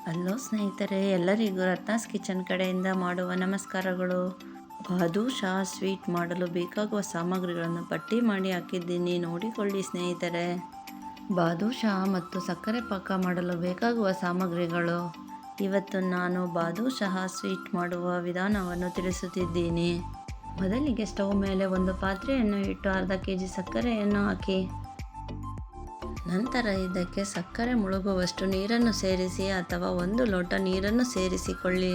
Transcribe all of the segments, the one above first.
Hello ಸ್ನೇಹಿತರೆ, ಎಲ್ಲರಿಗೂ ರತ್ನಾಸ್ kitchen ಕಡೆಯಿಂದ ಮಾಡುವ ನಮಸ್ಕಾರಗಳು. ಬಾದುಷಾ ಸ್ವೀಟ್ ಮಾಡಲು ಬೇಕಾಗುವ ಸಾಮಗ್ರಿಗಳನ್ನು ಪಟ್ಟಿ ಮಾಡಿ ಹಾಕಿದ್ದೀನಿ, ನೋಡಿಕೊಳ್ಳಿ ಸ್ನೇಹಿತರೆ. ಬಾದುಷಾ ಮತ್ತು ಸಕ್ಕರೆ ಪಾಕ ಮಾಡಲು ಬೇಕಾಗುವ ಸಾಮಗ್ರಿಗಳು. ಇವತ್ತು ನಾನು ಬಾದುಷಾ ಸ್ವೀಟ್ ಮಾಡುವ ವಿಧಾನವನ್ನು ತಿಳಿಸುತ್ತಿದ್ದೀನಿ. ಮೊದಲಿಗೆ ಸ್ಟವ್ ಮೇಲೆ ಒಂದು ಪಾತ್ರೆಯನ್ನು ಇಟ್ಟು ಅರ್ಧ ಕೆಜಿ ಸಕ್ಕರೆಯನ್ನು ಹಾಕಿ, ನಂತರ ಇದಕ್ಕೆ ಸಕ್ಕರೆ ಮುಳುಗುವಷ್ಟು ನೀರನ್ನು ಸೇರಿಸಿ ಅಥವಾ 1 ಲೋಟ ನೀರನ್ನು ಸೇರಿಸಿಕೊಳ್ಳಿ.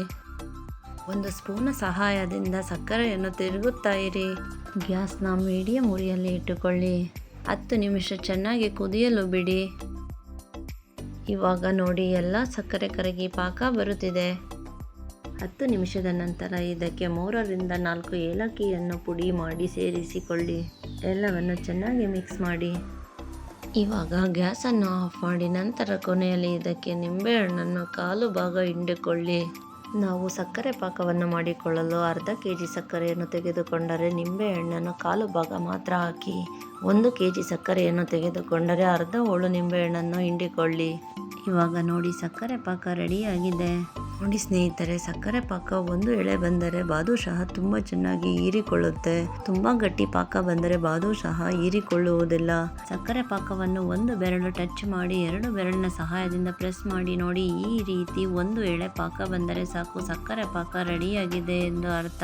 1 ಸ್ಪೂನ್ ಸಹಾಯದಿಂದ ಸಕ್ಕರೆಯನ್ನು ತಿರುಗುತ್ತಾ ಇರಿ. ಗ್ಯಾಸ್ನ ಮೀಡಿಯಂ ಉರಿಯಲ್ಲಿ ಇಟ್ಟುಕೊಳ್ಳಿ. 10 ನಿಮಿಷ ಚೆನ್ನಾಗಿ ಕುದಿಯಲು ಬಿಡಿ. ಇವಾಗ ನೋಡಿ, ಎಲ್ಲ ಸಕ್ಕರೆ ಕರಗಿ ಪಾಕ ಬರುತ್ತಿದೆ. 10 ನಿಮಿಷದ ನಂತರ ಇದಕ್ಕೆ 3 ರಿಂದ 4 ಏಲಕ್ಕಿಯನ್ನು ಪುಡಿ ಮಾಡಿ ಸೇರಿಸಿಕೊಳ್ಳಿ. ಎಲ್ಲವನ್ನು ಚೆನ್ನಾಗಿ ಮಿಕ್ಸ್ ಮಾಡಿ. ಇವಾಗ ಗ್ಯಾಸನ್ನು ಆಫ್ ಮಾಡಿ ನಂತರ ಕೊನೆಯಲ್ಲಿ ಇದಕ್ಕೆ ನಿಂಬೆಹಣ್ಣನ್ನು 1/4 ಭಾಗ ಹಿಂಡಿಕೊಳ್ಳಿ. ನಾವು ಸಕ್ಕರೆ ಪಾಕವನ್ನು ಮಾಡಿಕೊಳ್ಳಲು ಅರ್ಧ ಕೆಜಿ ಸಕ್ಕರೆಯನ್ನು ತೆಗೆದುಕೊಂಡರೆ ನಿಂಬೆಹಣ್ಣನ್ನು 1/4 ಭಾಗ ಮಾತ್ರ ಹಾಕಿ. 1 ಕೆಜಿ ಸಕ್ಕರೆಯನ್ನು ತೆಗೆದುಕೊಂಡರೆ ಅರ್ಧ ಹೋಳು ನಿಂಬೆಹಣ್ಣನ್ನು ಹಿಂಡಿಕೊಳ್ಳಿ. ಇವಾಗ ನೋಡಿ, ಸಕ್ಕರೆ ಪಾಕ ರೆಡಿಯಾಗಿದೆ. ನೋಡಿ ಸ್ನೇಹಿತರೆ, ಸಕ್ಕರೆ ಪಾಕ 1 ಎಳೆ ಬಂದರೆ ಬಾದುಷಾ ತುಂಬ ಚೆನ್ನಾಗಿ ಹೀರಿಕೊಳ್ಳುತ್ತೆ. ತುಂಬ ಗಟ್ಟಿ ಪಾಕ ಬಂದರೆ ಬಾದುಷಾ ಹೀರಿಕೊಳ್ಳುವುದಿಲ್ಲ. ಸಕ್ಕರೆ ಪಾಕವನ್ನು 1 ಬೆರಳು ಟಚ್ ಮಾಡಿ 2 ಬೆರಳಿನ ಸಹಾಯದಿಂದ ಪ್ರೆಸ್ ಮಾಡಿ ನೋಡಿ. ಈ ರೀತಿ 1 ಎಳೆ ಪಾಕ ಬಂದರೆ ಸಾಕು, ಸಕ್ಕರೆ ಪಾಕ ರೆಡಿಯಾಗಿದೆ ಎಂದು ಅರ್ಥ.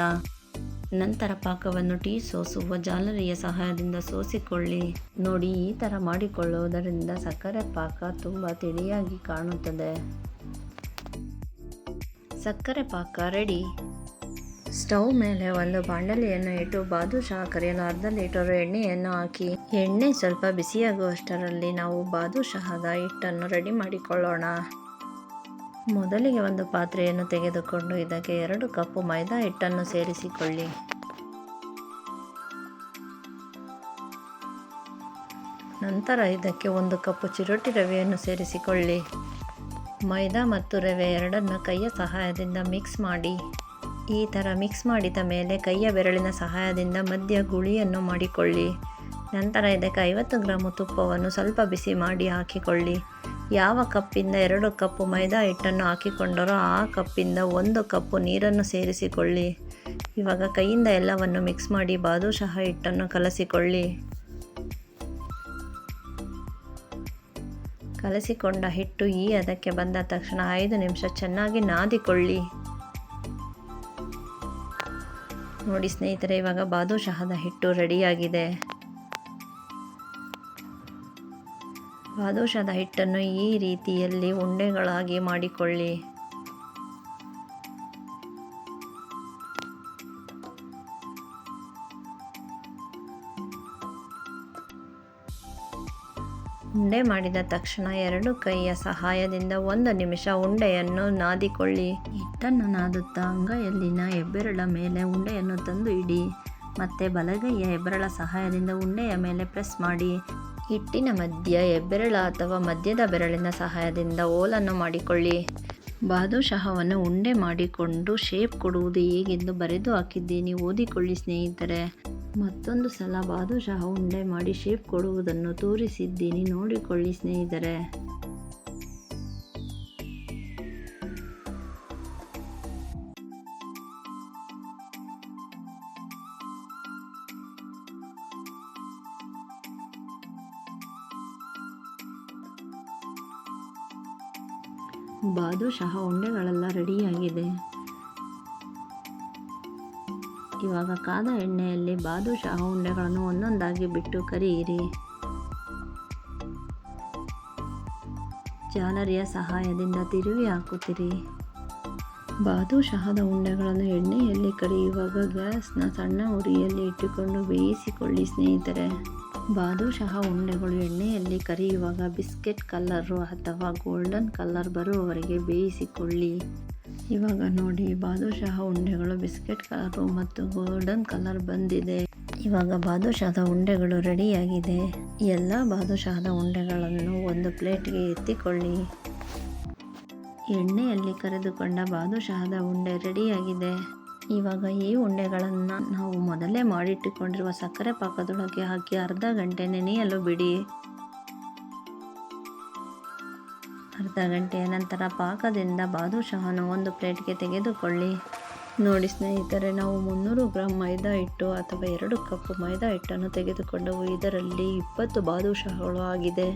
ನಂತರ ಪಾಕವನ್ನು ಟೀ ಸೋಸುವ ಜಾಲರಿಯ ಸಹಾಯದಿಂದ ಸೋಸಿಕೊಳ್ಳಿ. ನೋಡಿ, ಈ ಥರ ಮಾಡಿಕೊಳ್ಳುವುದರಿಂದ ಸಕ್ಕರೆ ಪಾಕ ತುಂಬ ತಿಳಿಯಾಗಿ ಕಾಣುತ್ತದೆ. ಸಕ್ಕರೆ ಪಾಕ ರೆಡಿ. ಸ್ಟವ್ ಮೇಲೆ ಒಂದು ಬಾಣಲೆಯನ್ನು ಇಟ್ಟು ಬಾದುಷಾ ಕರಿಯಲು ಅರ್ಧ ಲೀಟರ್ ಎಣ್ಣೆಯನ್ನು ಹಾಕಿ. ಎಣ್ಣೆ ಸ್ವಲ್ಪ ಬಿಸಿಯಾಗುವಷ್ಟರಲ್ಲಿ ನಾವು ಬಾದುಷಾದ ಹಿಟ್ಟನ್ನು ರೆಡಿ ಮಾಡಿಕೊಳ್ಳೋಣ. ಮೊದಲಿಗೆ ಒಂದು ಪಾತ್ರೆಯನ್ನು ತೆಗೆದುಕೊಂಡು ಇದಕ್ಕೆ 2 ಕಪ್ ಮೈದಾ ಹಿಟ್ಟನ್ನು ಸೇರಿಸಿಕೊಳ್ಳಿ. ನಂತರ ಇದಕ್ಕೆ 1 ಕಪ್ ಚಿರೋಟಿ ರವೆಯನ್ನು ಸೇರಿಸಿಕೊಳ್ಳಿ. ಮೈದಾ ಮತ್ತು ರವೆ ಎರಡನ್ನು ಕೈಯ ಸಹಾಯದಿಂದ ಮಿಕ್ಸ್ ಮಾಡಿ. ಈ ಥರ ಮಿಕ್ಸ್ ಮಾಡಿದ ಮೇಲೆ ಕೈಯ ಬೆರಳಿನ ಸಹಾಯದಿಂದ ಮಧ್ಯ ಗುಳಿಯನ್ನು ಮಾಡಿಕೊಳ್ಳಿ. ನಂತರ ಇದಕ್ಕೆ 50 ಗ್ರಾಂ ತುಪ್ಪವನ್ನು ಸ್ವಲ್ಪ ಬಿಸಿ ಮಾಡಿ ಹಾಕಿಕೊಳ್ಳಿ. ಯಾವ ಕಪ್ಪಿಂದ 2 ಕಪ್ ಮೈದಾ ಹಿಟ್ಟನ್ನು ಹಾಕಿಕೊಂಡರೋ ಆ ಕಪ್ಪಿಂದ 1 ಕಪ್ ನೀರನ್ನು ಸೇರಿಸಿಕೊಳ್ಳಿ. ಇವಾಗ ಕೈಯಿಂದ ಎಲ್ಲವನ್ನು ಮಿಕ್ಸ್ ಮಾಡಿ ಬಾದುಷಾ ಹಿಟ್ಟನ್ನು ಕಲಸಿಕೊಳ್ಳಿ. ಕಲಸಿಕೊಂಡ ಹಿಟ್ಟು ಈ ಹದಕ್ಕೆ ಬಂದ ತಕ್ಷಣ 5 ನಿಮಿಷ ಚೆನ್ನಾಗಿ ನಾದಿಕೊಳ್ಳಿ. ನೋಡಿ ಸ್ನೇಹಿತರೆ, ಇವಾಗ ಬಾದುಷಾದ ಹಿಟ್ಟು ರೆಡಿಯಾಗಿದೆ. ಬಾದುಷಾದ ಹಿಟ್ಟನ್ನು ಈ ರೀತಿಯಲ್ಲಿ ಉಂಡೆಗಳಾಗಿ ಮಾಡಿಕೊಳ್ಳಿ. ಉಂಡೆ ಮಾಡಿದ ತಕ್ಷಣ 2 ಕೈಯ ಸಹಾಯದಿಂದ 1 ನಿಮಿಷ ಉಂಡೆಯನ್ನು ನಾದಿಕೊಳ್ಳಿ. ಹಿಟ್ಟನ್ನು ನಾದುತ್ತಾ ಅಂಗೈಯಲ್ಲಿನ ಹೆಬ್ಬೆರಳ ಮೇಲೆ ಉಂಡೆಯನ್ನು ತಂದು ಇಡಿ. ಮತ್ತೆ ಬಲಗೈಯ ಹೆಬ್ಬೆರಳ ಸಹಾಯದಿಂದ ಉಂಡೆಯ ಮೇಲೆ ಪ್ರೆಸ್ ಮಾಡಿ. ಹಿಟ್ಟಿನ ಮಧ್ಯ ಹೆಬ್ಬೆರಳ ಅಥವಾ ಮಧ್ಯದ ಬೆರಳಿನ ಸಹಾಯದಿಂದ ಹೋಲನ್ನು ಮಾಡಿಕೊಳ್ಳಿ. ಬಾದುಷಾವನ್ನು ಉಂಡೆ ಮಾಡಿಕೊಂಡು ಶೇಪ್ ಕೊಡುವುದು ಹೇಗೆಂದು ಬರೆದು ಹಾಕಿದ್ದೀನಿ, ಓದಿಕೊಳ್ಳಿ ಸ್ನೇಹಿತರೆ. ಮತ್ತೊಂದು ಸಲ ಬಾದುಷಾ ಉಂಡೆ ಮಾಡಿ ಶೇಪ್ ಕೊಡುವುದನ್ನು ತೋರಿಸಿದ್ದೀನಿ, ನೋಡಿಕೊಳ್ಳಿ ಸ್ನೇಹಿತರೆ. ಬಾದುಷಾ ಉಂಡೆಗಳೆಲ್ಲ ರೆಡಿಯಾಗಿದೆ. ಇವಾಗ ಕಾದ ಎಣ್ಣೆಯಲ್ಲಿ ಬಾದುಷಾ ಉಂಡೆಗಳನ್ನು ಒಂದೊಂದಾಗಿ ಬಿಟ್ಟು ಕರಿಯಿರಿ. ಜಾಲರಿಯ ಸಹಾಯದಿಂದ ತಿರುವಿ ಹಾಕುತ್ತಿರಿ. ಬಾದುಷಾದ ಉಂಡೆಗಳನ್ನು ಎಣ್ಣೆಯಲ್ಲಿ ಕರಿಯುವಾಗ ಗ್ಯಾಸ್ನ ಸಣ್ಣ ಉರಿಯಲ್ಲಿ ಇಟ್ಟುಕೊಂಡು ಬೇಯಿಸಿಕೊಳ್ಳಿ ಸ್ನೇಹಿತರೆ. ಬಾದುಷಾ ಉಂಡೆಗಳು ಎಣ್ಣೆಯಲ್ಲಿ ಕರಿಯುವಾಗ ಬಿಸ್ಕೆಟ್ ಕಲರು ಅಥವಾ ಗೋಲ್ಡನ್ ಕಲರ್ ಬರುವವರೆಗೆ ಬೇಯಿಸಿಕೊಳ್ಳಿ. ಇವಾಗ ನೋಡಿ, ಬಾದುಷಾ ಉಂಡೆಗಳು ಬಿಸ್ಕೆಟ್ ಕಲರು ಮತ್ತು ಗೋಲ್ಡನ್ ಕಲರ್ ಬಂದಿದೆ. ಇವಾಗ ಬಾದುಷಾದ ಉಂಡೆಗಳು ರೆಡಿಯಾಗಿದೆ. ಎಲ್ಲ ಬಾದುಷಾದ ಉಂಡೆಗಳನ್ನು ಒಂದು ಪ್ಲೇಟ್ಗೆ ಎತ್ತಿಕೊಳ್ಳಿ. ಎಣ್ಣೆಯಲ್ಲಿ ಕರೆದುಕೊಂಡ ಬಾದುಷಾದ ಉಂಡೆ ರೆಡಿಯಾಗಿದೆ. ಇವಾಗ ಈ ಉಂಡೆಗಳನ್ನು ನಾವು ಮೊದಲೇ ಮಾಡಿಟ್ಟುಕೊಂಡಿರುವ ಸಕ್ಕರೆ ಪಾಕದೊಳಗೆ ಹಾಕಿ ಅರ್ಧ ಗಂಟೆ ನೆನೆಯಲು ಬಿಡಿ. ಅರ್ಧ ಗಂಟೆಯ ನಂತರ ಪಾಕದಿಂದ ಬಾದುಷಾವನ್ನು ಒಂದು ಪ್ಲೇಟ್ಗೆ ತೆಗೆದುಕೊಳ್ಳಿ. ನೋಡಿ ಸ್ನೇಹಿತರೆ, ನಾವು 300 ಗ್ರಾಂ ಮೈದಾ ಹಿಟ್ಟು ಅಥವಾ 2 ಕಪ್ ಮೈದಾ ಹಿಟ್ಟನ್ನು ತೆಗೆದುಕೊಂಡವು. ಇದರಲ್ಲಿ 20 ಬಾದುಷಾಗಳು ಆಗಿದೆ.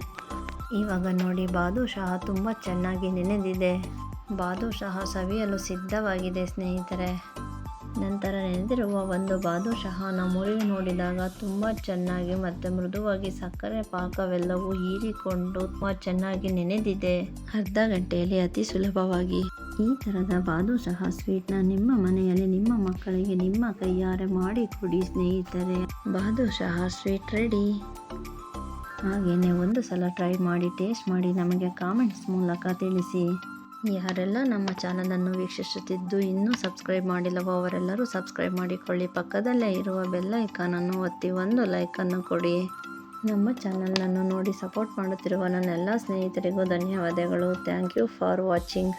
ಇವಾಗ ನೋಡಿ, ಬಾದುಷಾ ತುಂಬ ಚೆನ್ನಾಗಿ ನೆನೆದಿದೆ. ಬಾದುಷಾ ಸವಿಯಲು ಸಿದ್ಧವಾಗಿದೆ ಸ್ನೇಹಿತರೆ. ನಂತರ ನೆನೆದಿರುವ ಒಂದು ಬಾದುಷಾನ ಮುರಿದು ನೋಡಿದಾಗ ತುಂಬ ಚೆನ್ನಾಗಿ ಮತ್ತು ಮೃದುವಾಗಿ ಸಕ್ಕರೆ ಪಾಕವೆಲ್ಲವೂ ಹೀರಿಕೊಂಡು ತುಂಬ ಚೆನ್ನಾಗಿ ನೆನೆದಿದೆ. ಅರ್ಧ ಗಂಟೆಯಲ್ಲಿ ಅತಿ ಸುಲಭವಾಗಿ ಈ ಥರದ ಬಾದುಷಾ ಸ್ವೀಟ್ನ ನಿಮ್ಮ ಮನೆಯಲ್ಲಿ ನಿಮ್ಮ ಮಕ್ಕಳಿಗೆ ನಿಮ್ಮ ಕೈಯಾರೆ ಮಾಡಿಕೊಡಿ ಸ್ನೇಹಿತರೆ. ಬಾದುಷಾ ಸ್ವೀಟ್ ರೆಡಿ. ಹಾಗೆಯೇ ಒಂದು ಸಲ ಟ್ರೈ ಮಾಡಿ ಟೇಸ್ಟ್ ಮಾಡಿ ನಮಗೆ ಕಾಮೆಂಟ್ಸ್ ಮೂಲಕ ತಿಳಿಸಿ. ಯಾರೆಲ್ಲ ನಮ್ಮ ಚಾನಲನ್ನು ವೀಕ್ಷಿಸುತ್ತಿದ್ದು ಇನ್ನೂ ಸಬ್ಸ್ಕ್ರೈಬ್ ಮಾಡಿಲ್ಲವೋ ಅವರೆಲ್ಲರೂ ಸಬ್ಸ್ಕ್ರೈಬ್ ಮಾಡಿಕೊಳ್ಳಿ. ಪಕ್ಕದಲ್ಲೇ ಇರುವ ಬೆಲ್ ಐಕಾನನ್ನು ಒತ್ತಿ ಒಂದು ಲೈಕನ್ನು ಕೊಡಿ. ನಮ್ಮ ಚಾನಲನ್ನು ನೋಡಿ ಸಪೋರ್ಟ್ ಮಾಡುತ್ತಿರುವ ನನ್ನ ಎಲ್ಲ ಸ್ನೇಹಿತರಿಗೂ ಧನ್ಯವಾದಗಳು. Thank you for watching.